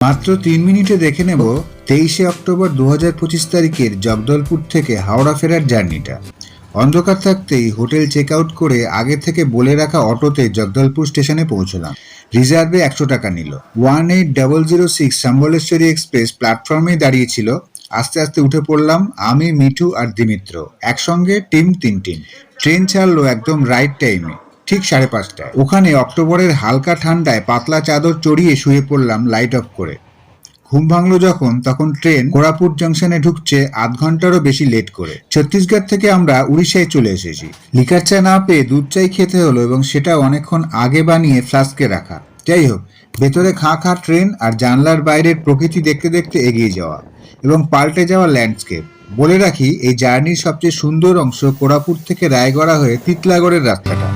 মাত্র 3 মিনিটে দেখে নেব 23শে অক্টোবর 2025 তারিখের জগদলপুর থেকে হাওড়া ফেরার জার্নিটা। অন্ধকার থাকতেই হোটেল চেক আউট করে আগে থেকে বলে রাখা অটোতে জগদলপুর স্টেশনে পৌঁছলাম। রিজার্ভে 100 টাকা নিল। 18006 সম্বলেশ্বরী এক্সপ্রেস প্ল্যাটফর্মেই দাঁড়িয়েছিল। আস্তে আস্তে উঠে পড়লাম আমি, মিঠু আর দিমিত্র, একসঙ্গে টিম 3 ট্রেন ছাড়লো একদম রাইট টাইমে, ঠিক 5:30টায়। ওখানে অক্টোবরের হালকা ঠান্ডায় পাতলা চাদর চড়িয়ে শুয়ে পড়লাম লাইট অফ করে। ঘুম ভাঙলো যখন, তখন ট্রেন কোরাপুট জংশনে ঢুকছে আধ ঘন্টারও বেশি লেট করে। ছত্তিশগড় থেকে আমরা উড়িষ্যায় চলে এসেছি। লিকার চা না পেয়ে দুধ চাই খেতে হলো, এবং সেটা অনেকক্ষণ আগে বানিয়ে ফ্লাস্কে রাখা। যাই হোক, ভেতরে খাঁ খাঁ ট্রেন আর জানলার বাইরের প্রকৃতি দেখতে দেখতে এগিয়ে যাওয়া এবং পাল্টে যাওয়া ল্যান্ডস্কেপ। বলে রাখি, এই জার্নির সবচেয়ে সুন্দর অংশ কোরাপুট থেকে রায়গড়া হয়ে তিতলাগড়ের রাস্তাটা।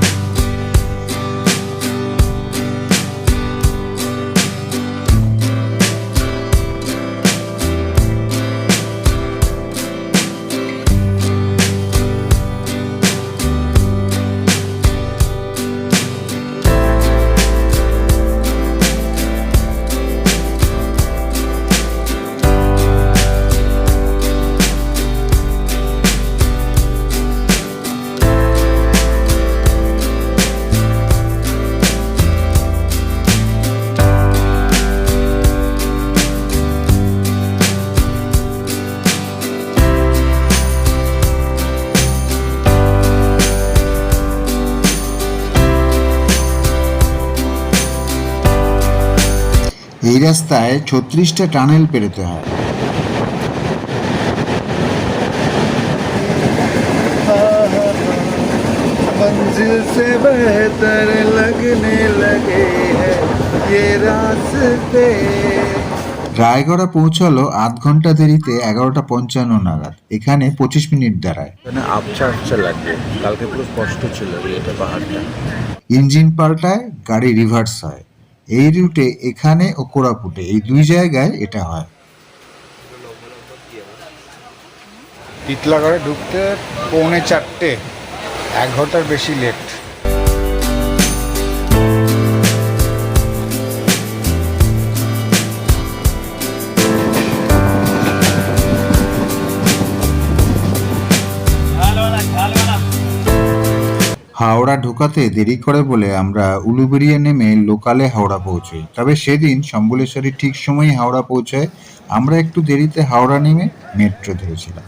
এই রাস্তায় 36টা টানেল পেরোতে হয়। मंजिल से बेहतर लगने लगे हैं ये रास्ते। রায়গড়া পৌঁছালো আধ ঘন্টা দেরিতে 11:55 নাগাদ। এখানে 25 মিনিট দাঁড়ায়। মানে আবছা লাগবে, কালকে পুরো স্পষ্ট ছিল এটা পাহাড়টা। ইঞ্জিন পাল্টায়, গাড়ি রিভার্স হয়। এই রুটে এখানে ও কোরাপুটে, এই দুই জায়গায় এটা হয়। তিতলাগড়ে ঢুকতে 3:45, 1 ঘন্টার বেশি লেট। হাওড়া ঢোকাতে দেরি করে বলে আমরা উলুবেড়িয়া নেমে লোকালে হাওড়া পৌঁছই। তবে সেদিন সম্বলেশ্বরী ঠিক সময়ে হাওড়া পৌঁছায়। আমরা একটু দেরিতে হাওড়া নেমে মেট্রো ধরেছিলাম।